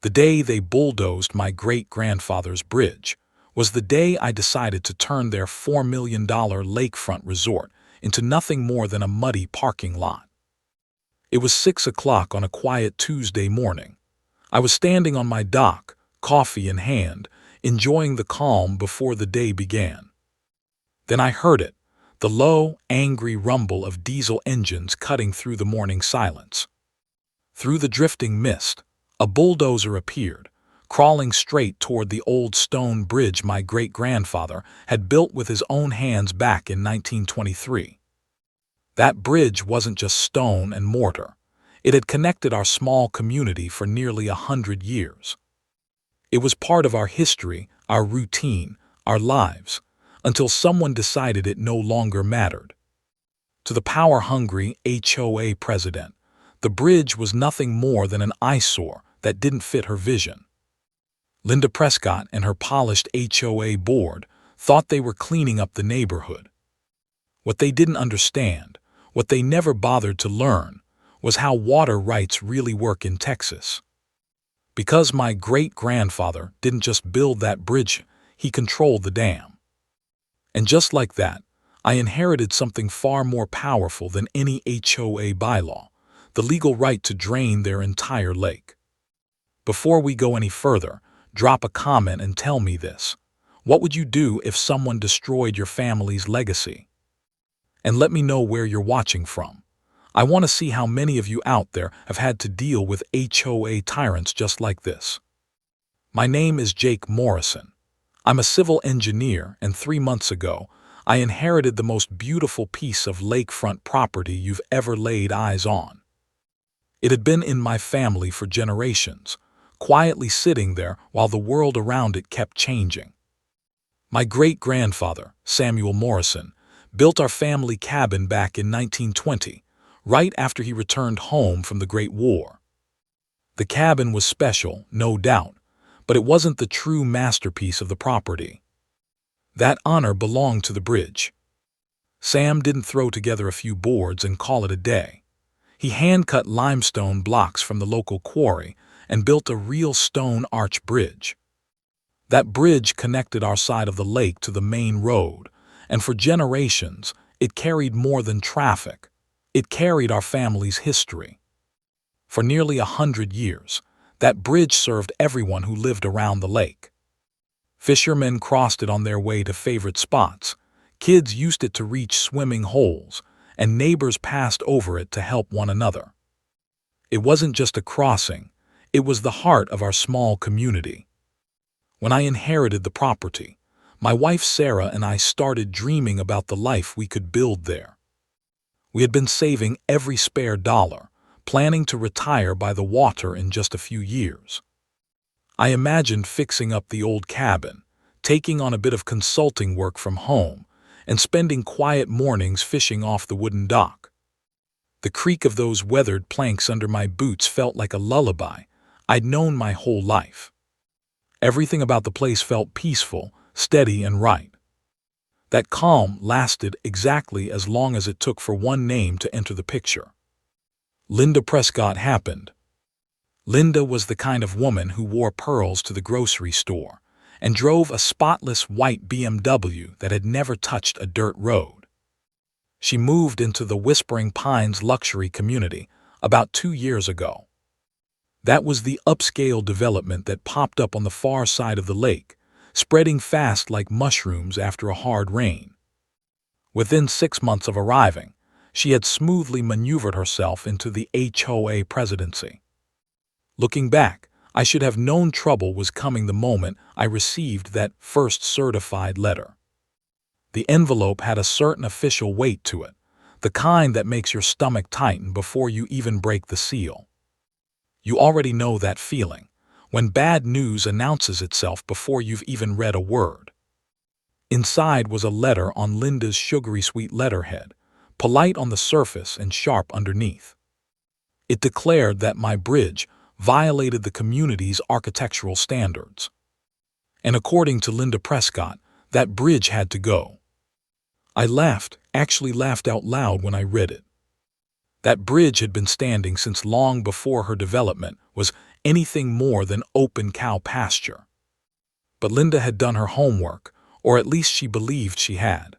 The day they bulldozed my great-grandfather's bridge was the day I decided to turn their $4 million lakefront resort into nothing more than a muddy parking lot. It was 6 o'clock on a quiet Tuesday morning. I was standing on my dock, coffee in hand, enjoying the calm before the day began. Then I heard it, the low, angry rumble of diesel engines cutting through the morning silence. Through the drifting mist, a bulldozer appeared, crawling straight toward the old stone bridge my great-grandfather had built with his own hands back in 1923. That bridge wasn't just stone and mortar. It had connected our small community for nearly 100 years. It was part of our history, our routine, our lives, until someone decided it no longer mattered. To the power-hungry HOA president, the bridge was nothing more than an eyesore that didn't fit her vision. Linda Prescott and her polished HOA board thought they were cleaning up the neighborhood. What they didn't understand, what they never bothered to learn, was how water rights really work in Texas. Because my great-grandfather didn't just build that bridge, he controlled the dam. And just like that, I inherited something far more powerful than any HOA bylaw, the legal right to drain their entire lake. Before we go any further, drop a comment and tell me this. What would you do if someone destroyed your family's legacy? And let me know where you're watching from. I want to see how many of you out there have had to deal with HOA tyrants just like this. My name is Jake Morrison. I'm a civil engineer, and 3 months ago, I inherited the most beautiful piece of lakefront property you've ever laid eyes on. It had been in my family for generations, quietly sitting there while the world around it kept changing. My great-grandfather, Samuel Morrison, built our family cabin back in 1920, right after he returned home from the Great War. The cabin was special, no doubt, but it wasn't the true masterpiece of the property. That honor belonged to the bridge. Sam didn't throw together a few boards and call it a day. He hand-cut limestone blocks from the local quarry and built a real stone arch bridge. That bridge connected our side of the lake to the main road, and for generations, it carried more than traffic. It carried our family's history. For nearly 100 years, that bridge served everyone who lived around the lake. Fishermen crossed it on their way to favorite spots, kids used it to reach swimming holes, and neighbors passed over it to help one another. It wasn't just a crossing, it was the heart of our small community. When I inherited the property, my wife Sarah and I started dreaming about the life we could build there. We had been saving every spare dollar, planning to retire by the water in just a few years. I imagined fixing up the old cabin, taking on a bit of consulting work from home, and spending quiet mornings fishing off the wooden dock. The creak of those weathered planks under my boots felt like a lullaby I'd known my whole life. Everything about the place felt peaceful, steady, and right. That calm lasted exactly as long as it took for one name to enter the picture. Linda Prescott happened. Linda was the kind of woman who wore pearls to the grocery store and drove a spotless white BMW that had never touched a dirt road. She moved into the Whispering Pines luxury community about 2 years ago. That was the upscale development that popped up on the far side of the lake, spreading fast like mushrooms after a hard rain. Within 6 months of arriving, she had smoothly maneuvered herself into the HOA presidency. Looking back, I should have known trouble was coming the moment I received that first certified letter. The envelope had a certain official weight to it, the kind that makes your stomach tighten before you even break the seal. You already know that feeling, when bad news announces itself before you've even read a word. Inside was a letter on Linda's sugary sweet letterhead, polite on the surface and sharp underneath. It declared that my bridge violated the community's architectural standards. And according to Linda Prescott, that bridge had to go. I actually laughed out loud when I read it. That bridge had been standing since long before her development was anything more than open cow pasture. But Linda had done her homework, or at least she believed she had.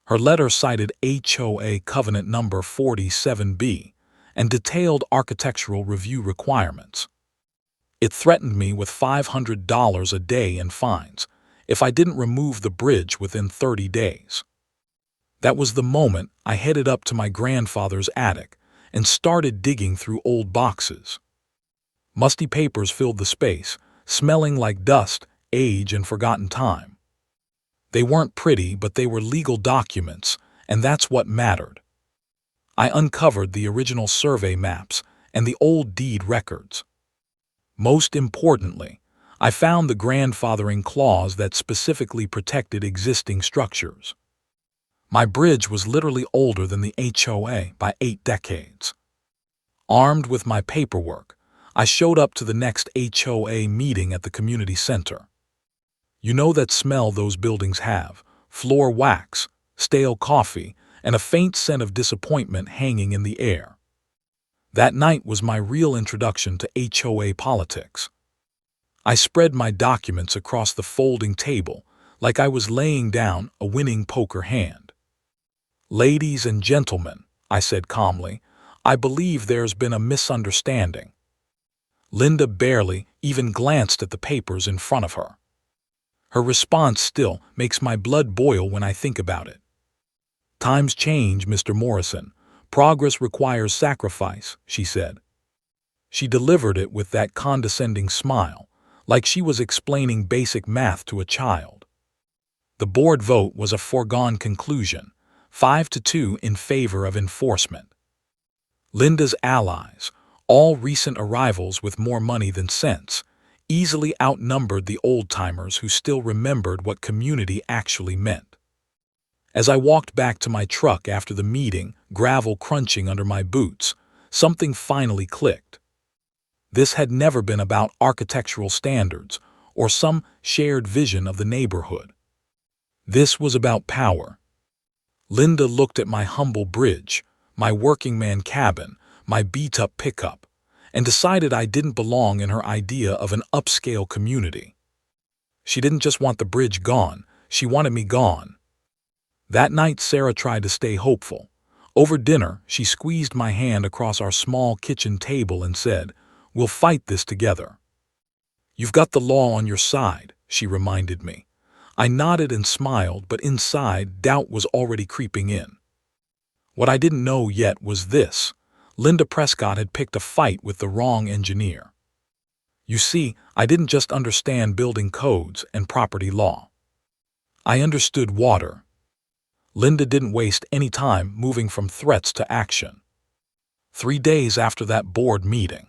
Her letter cited HOA Covenant Number 47B and detailed architectural review requirements. It threatened me with $500 a day in fines if I didn't remove the bridge within 30 days. That was the moment I headed up to my grandfather's attic and started digging through old boxes. Musty papers filled the space, smelling like dust, age, and forgotten time. They weren't pretty, but they were legal documents, and that's what mattered. I uncovered the original survey maps and the old deed records. Most importantly, I found the grandfathering clause that specifically protected existing structures. My bridge was literally older than the HOA by 8 decades. Armed with my paperwork, I showed up to the next HOA meeting at the community center. You know that smell those buildings have: floor wax, stale coffee, and a faint scent of disappointment hanging in the air. That night was my real introduction to HOA politics. I spread my documents across the folding table like I was laying down a winning poker hand. "Ladies and gentlemen," I said calmly, "I believe there's been a misunderstanding." Linda barely even glanced at the papers in front of her. Her response still makes my blood boil when I think about it. "Times change, Mr. Morrison. Progress requires sacrifice," she said. She delivered it with that condescending smile, like she was explaining basic math to a child. The board vote was a foregone conclusion, 5-2 in favor of enforcement. Linda's allies, all recent arrivals with more money than sense, easily outnumbered the old-timers who still remembered what community actually meant. As I walked back to my truck after the meeting, gravel crunching under my boots, something finally clicked. This had never been about architectural standards or some shared vision of the neighborhood. This was about power. Linda looked at my humble bridge, my working man cabin, my beat-up pickup, and decided I didn't belong in her idea of an upscale community. She didn't just want the bridge gone, she wanted me gone. That night Sarah tried to stay hopeful. Over dinner, she squeezed my hand across our small kitchen table and said, "We'll fight this together." "You've got the law on your side," she reminded me. I nodded and smiled, but inside, doubt was already creeping in. What I didn't know yet was this: Linda Prescott had picked a fight with the wrong engineer. You see, I didn't just understand building codes and property law. I understood water. Linda didn't waste any time moving from threats to action. 3 days after that board meeting,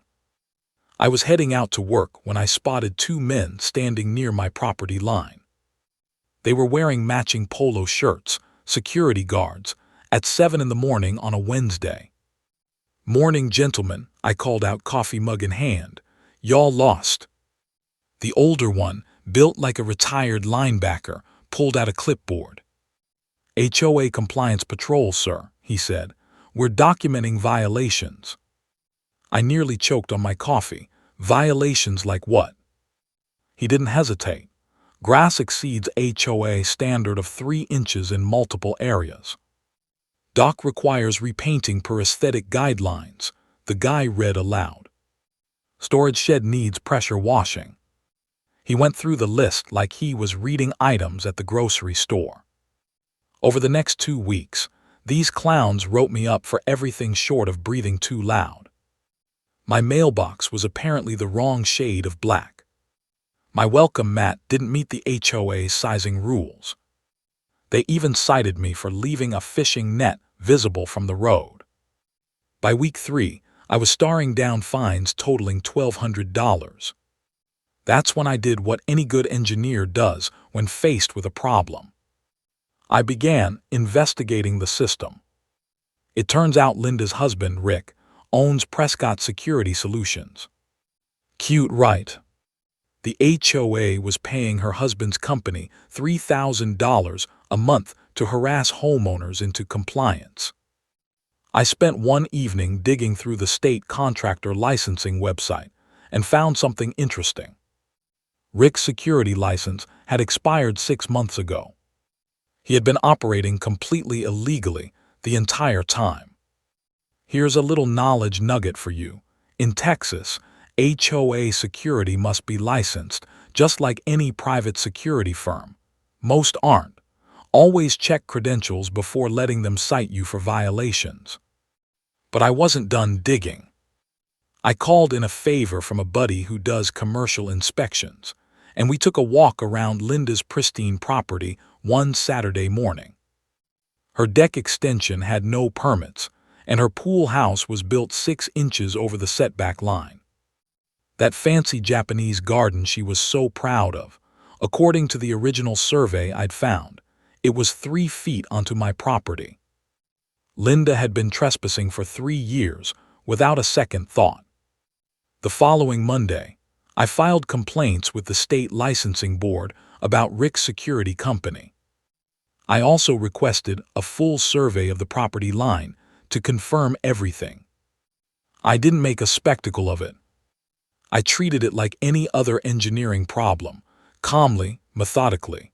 I was heading out to work when I spotted 2 men standing near my property line. They were wearing matching polo shirts, security guards, at 7 in the morning on a Wednesday. "Morning, gentlemen," I called out, coffee mug in hand. "Y'all lost." The older one, built like a retired linebacker, pulled out a clipboard. "HOA Compliance Patrol, sir," he said. "We're documenting violations." I nearly choked on my coffee. Violations like what? He didn't hesitate. Grass exceeds HOA standard of 3 inches in multiple areas. Dock requires repainting per aesthetic guidelines, the guy read aloud. Storage shed needs pressure washing. He went through the list like he was reading items at the grocery store. Over the next 2 weeks, these clowns wrote me up for everything short of breathing too loud. My mailbox was apparently the wrong shade of black. My welcome mat didn't meet the HOA sizing rules. They even cited me for leaving a fishing net visible from the road. By week 3, I was staring down fines totaling $1,200. That's when I did what any good engineer does when faced with a problem. I began investigating the system. It turns out Linda's husband, Rick, owns Prescott Security Solutions. Cute, right? The HOA was paying her husband's company $3,000 a month to harass homeowners into compliance. I spent one evening digging through the state contractor licensing website and found something interesting. Rick's security license had expired 6 months ago. He had been operating completely illegally the entire time. Here's a little knowledge nugget for you. In Texas, HOA security must be licensed, just like any private security firm. Most aren't. Always check credentials before letting them cite you for violations. But I wasn't done digging. I called in a favor from a buddy who does commercial inspections, and we took a walk around Linda's pristine property one Saturday morning. Her deck extension had no permits, and her pool house was built 6 inches over the setback line. That fancy Japanese garden she was so proud of, according to the original survey I'd found, it was 3 feet onto my property. Linda had been trespassing for 3 years without a second thought. The following Monday, I filed complaints with the state licensing board about Rick's security company. I also requested a full survey of the property line to confirm everything. I didn't make a spectacle of it. I treated it like any other engineering problem, calmly, methodically.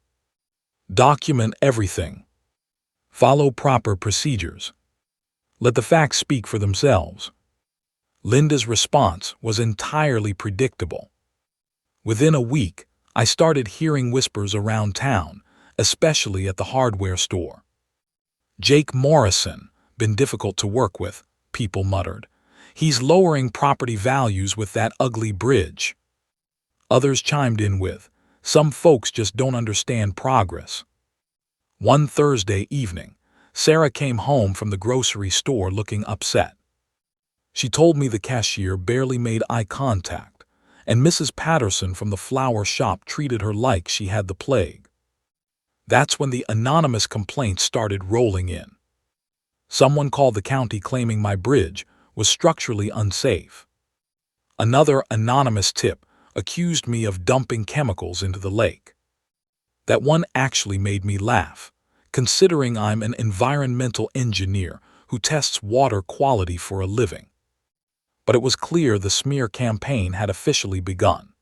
Document everything. Follow proper procedures. Let the facts speak for themselves. Linda's response was entirely predictable. Within a week, I started hearing whispers around town, especially at the hardware store. "Jake Morrison, been difficult to work with," people muttered. "He's lowering property values with that ugly bridge." Others chimed in with, "Some folks just don't understand progress." One Thursday evening, Sarah came home from the grocery store looking upset. She told me the cashier barely made eye contact, and Mrs. Patterson from the flower shop treated her like she had the plague. That's when the anonymous complaints started rolling in. Someone called the county claiming my bridge was structurally unsafe. Another anonymous tip accused me of dumping chemicals into the lake. That one actually made me laugh, considering I'm an environmental engineer who tests water quality for a living. But it was clear the smear campaign had officially begun.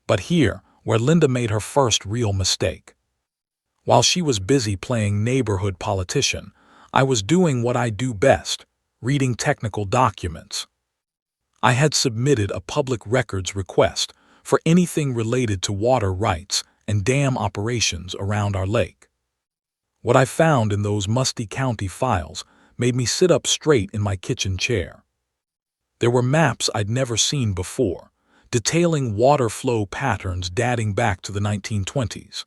But here, where Linda made her first real mistake. While she was busy playing neighborhood politician, I was doing what I do best, reading technical documents. I had submitted a public records request for anything related to water rights and dam operations around our lake. What I found in those musty county files made me sit up straight in my kitchen chair. There were maps I'd never seen before, detailing water flow patterns dating back to the 1920s.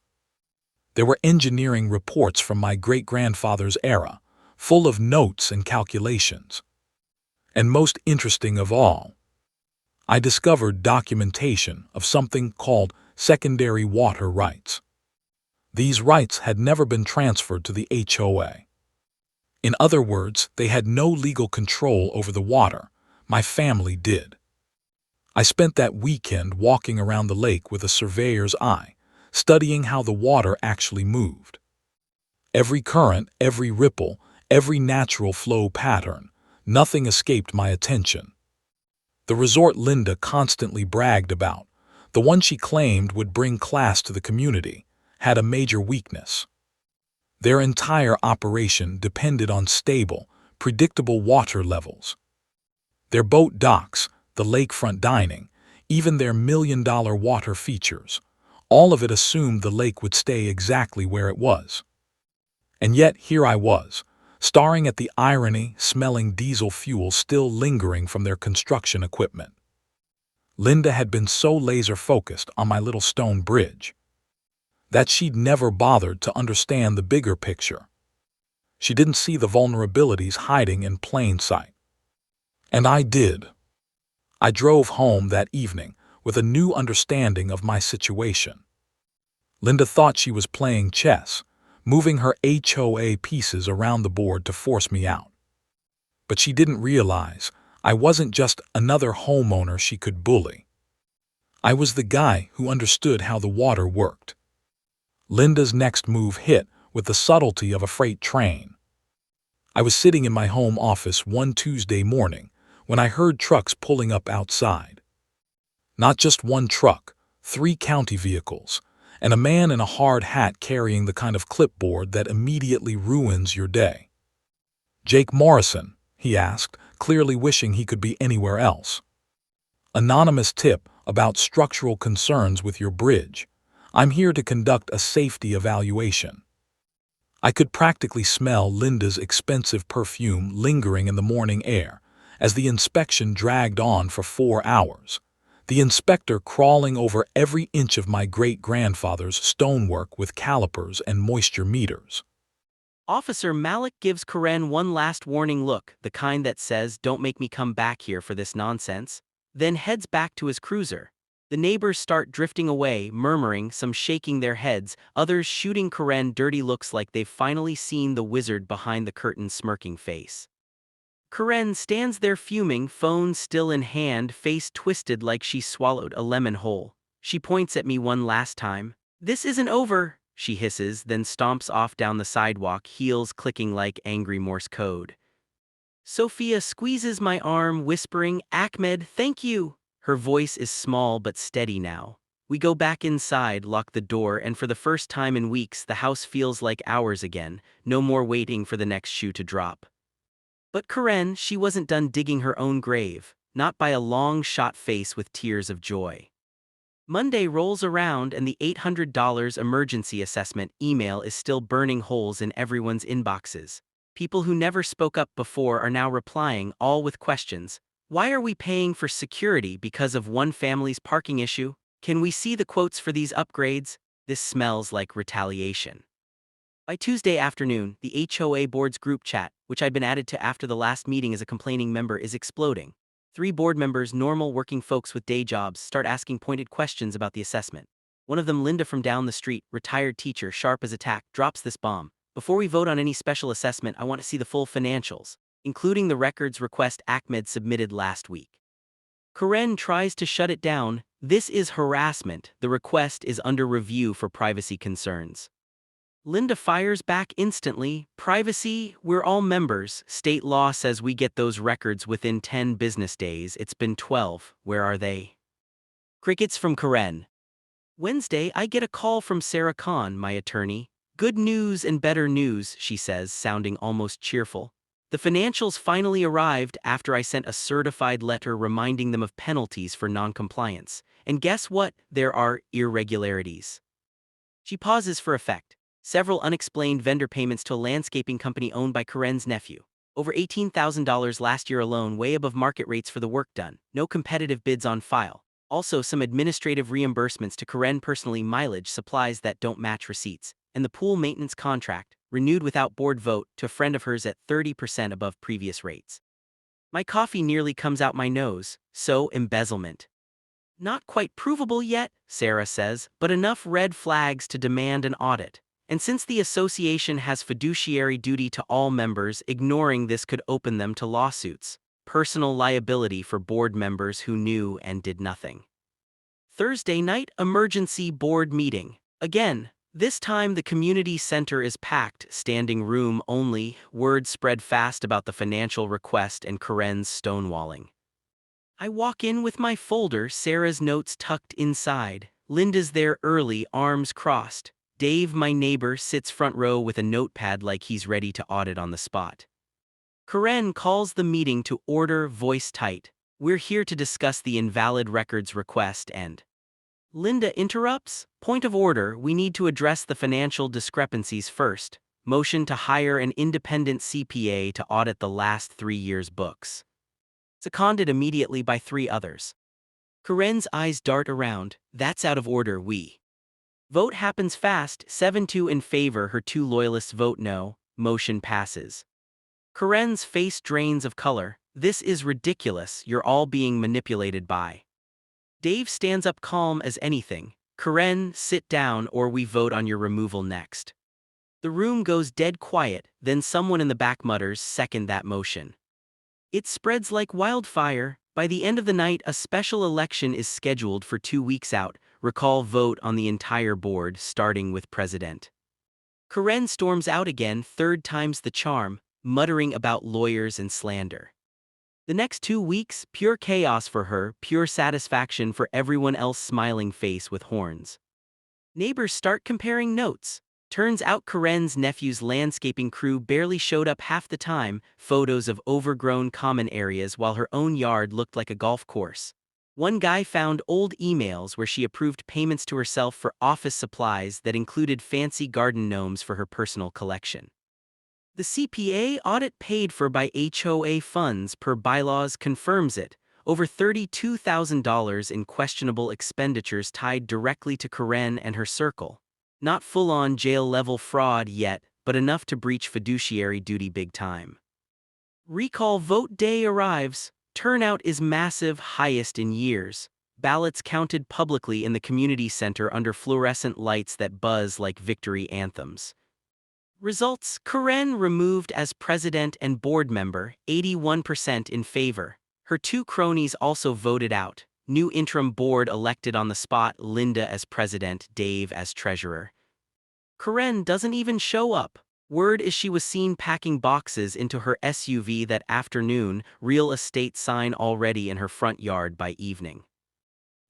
There were engineering reports from my great-grandfather's era, full of notes and calculations. And most interesting of all, I discovered documentation of something called secondary water rights. These rights had never been transferred to the HOA. In other words, they had no legal control over the water. My family did. I spent that weekend walking around the lake with a surveyor's eye, studying how the water actually moved. Every current, every ripple, every natural flow pattern, nothing escaped my attention. The resort Linda constantly bragged about, the one she claimed would bring class to the community, had a major weakness. Their entire operation depended on stable, predictable water levels. Their boat docks, the lakefront dining, even their million-dollar water features, all of it assumed the lake would stay exactly where it was. And yet here I was, staring at the irony, smelling diesel fuel still lingering from their construction equipment. Linda had been so laser-focused on my little stone bridge that she'd never bothered to understand the bigger picture. She didn't see the vulnerabilities hiding in plain sight. And I did. I drove home that evening with a new understanding of my situation. Linda thought she was playing chess, moving her HOA pieces around the board to force me out. But she didn't realize I wasn't just another homeowner she could bully. I was the guy who understood how the water worked. Linda's next move hit with the subtlety of a freight train. I was sitting in my home office one Tuesday morning when I heard trucks pulling up outside. Not just one truck, 3 county vehicles, and a man in a hard hat carrying the kind of clipboard that immediately ruins your day. "Jake Morrison?" he asked, clearly wishing he could be anywhere else. "Anonymous tip about structural concerns with your bridge. I'm here to conduct a safety evaluation." I could practically smell Linda's expensive perfume lingering in the morning air as the inspection dragged on for 4 hours. The inspector crawling over every inch of my great-grandfather's stonework with calipers and moisture meters. Officer Malik gives Karen one last warning look, the kind that says, "Don't make me come back here for this nonsense," then heads back to his cruiser. The neighbors start drifting away, murmuring, some shaking their heads, others shooting Karen dirty looks like they've finally seen the wizard behind the curtain's smirking face. Karen stands there fuming, phone still in hand, face twisted like she swallowed a lemon whole. She points at me one last time. "This isn't over," she hisses, then stomps off down the sidewalk, heels clicking like angry Morse code. Sophia squeezes my arm, whispering, "Ahmed, thank you." Her voice is small but steady now. We go back inside, lock the door, and for the first time in weeks, the house feels like ours again, no more waiting for the next shoe to drop. But Karen, she wasn't done digging her own grave, not by a long shot face with tears of joy. Monday rolls around and the $800 emergency assessment email is still burning holes in everyone's inboxes. People who never spoke up before are now replying, all with questions. Why are we paying for security because of one family's parking issue? Can we see the quotes for these upgrades? This smells like retaliation. By Tuesday afternoon, the HOA board's group chat, which I'd been added to after the last meeting as a complaining member, is exploding. 3 board members, normal working folks with day jobs, start asking pointed questions about the assessment. One of them, Linda from down the street, retired teacher, sharp as a tack, drops this bomb. "Before we vote on any special assessment, I want to see the full financials, including the records request Ahmed submitted last week." Karen tries to shut it down. "This is harassment. The request is under review for privacy concerns." Linda fires back instantly. "Privacy? We're all members. State law says we get those records within 10 business days. It's been 12. Where are they?" Crickets from Karen. Wednesday, I get a call from Sarah Khan, my attorney. "Good news and better news," she says, sounding almost cheerful. "The financials finally arrived after I sent a certified letter reminding them of penalties for noncompliance. And guess what? There are irregularities." She pauses for effect. Several unexplained vendor payments to a landscaping company owned by Karen's nephew. Over $18,000 last year alone, way above market rates for the work done. No competitive bids on file. Also, some administrative reimbursements to Karen personally, mileage, supplies that don't match receipts, and the pool maintenance contract, renewed without board vote, to a friend of hers at 30% above previous rates. My coffee nearly comes out my nose. So, embezzlement. Not quite provable yet, Sarah says, but enough red flags to demand an audit. And since the association has fiduciary duty to all members, ignoring this could open them to lawsuits. Personal liability for board members who knew and did nothing. Thursday night, emergency board meeting. Again, this time the community center is packed, standing room only. Word spread fast about the financial request and Karen's stonewalling. I walk in with my folder, Sarah's notes tucked inside. Linda's there early, arms crossed. Dave, my neighbor, sits front row with a notepad like he's ready to audit on the spot. Karen calls the meeting to order, voice tight. "We're here to discuss the invalid records request and..." Linda interrupts. "Point of order, we need to address the financial discrepancies first. Motion to hire an independent CPA to audit the last 3 years' books." Seconded immediately by 3 others. Karen's eyes dart around. "That's out of order, we..." Vote happens fast, 7-2 in favor, her 2 loyalists vote no, motion passes. Karen's face drains of color. "This is ridiculous, you're all being manipulated by..." Dave stands up calm as anything. "Karen, sit down or we vote on your removal next." The room goes dead quiet, then someone in the back mutters, "Second that motion." It spreads like wildfire. By the end of the night, a special election is scheduled for 2 weeks out. Recall vote on the entire board, starting with president. Karen storms out again, 3rd time's the charm, muttering about lawyers and slander. The next 2 weeks, pure chaos for her, pure satisfaction for everyone else smiling face with horns. Neighbors start comparing notes. Turns out Karen's nephew's landscaping crew barely showed up half the time, photos of overgrown common areas while her own yard looked like a golf course. One guy found old emails where she approved payments to herself for office supplies that included fancy garden gnomes for her personal collection. The CPA audit paid for by HOA funds per bylaws confirms it. Over $32,000 in questionable expenditures tied directly to Karen and her circle. Not full-on jail-level fraud yet, but enough to breach fiduciary duty big time. Recall vote day arrives. Turnout is massive, highest in years. Ballots counted publicly in the community center under fluorescent lights that buzz like victory anthems. Results: Karen removed as president and board member, 81% in favor. Her two cronies also voted out. New interim board elected on the spot, Linda as president, Dave as treasurer. Karen doesn't even show up. Word is she was seen packing boxes into her SUV that afternoon, real estate sign already in her front yard by evening.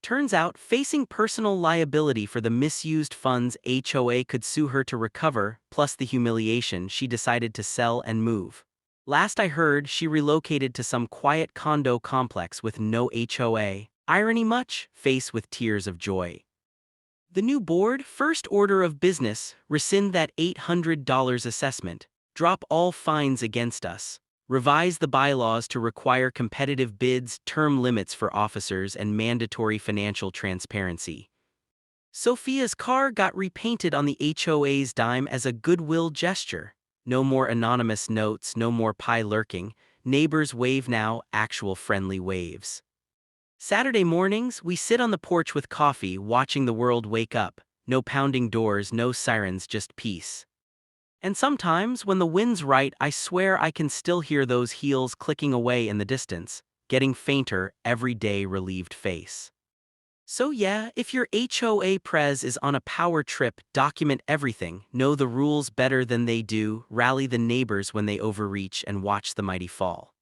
Turns out, facing personal liability for the misused funds HOA could sue her to recover, plus the humiliation, she decided to sell and move. Last I heard, she relocated to some quiet condo complex with no HOA. Irony much? Face with tears of joy. The new board, first order of business, rescind that $800 assessment, drop all fines against us. Revise the bylaws to require competitive bids, term limits for officers, and mandatory financial transparency. Sophia's car got repainted on the HOA's dime as a goodwill gesture. No more anonymous notes, no more pie lurking. Neighbors wave now, actual friendly waves. Saturday mornings, we sit on the porch with coffee, watching the world wake up. No pounding doors, no sirens, just peace. And sometimes, when the wind's right, I swear I can still hear those heels clicking away in the distance, getting fainter, every day relieved face. So yeah, if your HOA prez is on a power trip, document everything, know the rules better than they do, rally the neighbors when they overreach, and watch the mighty fall.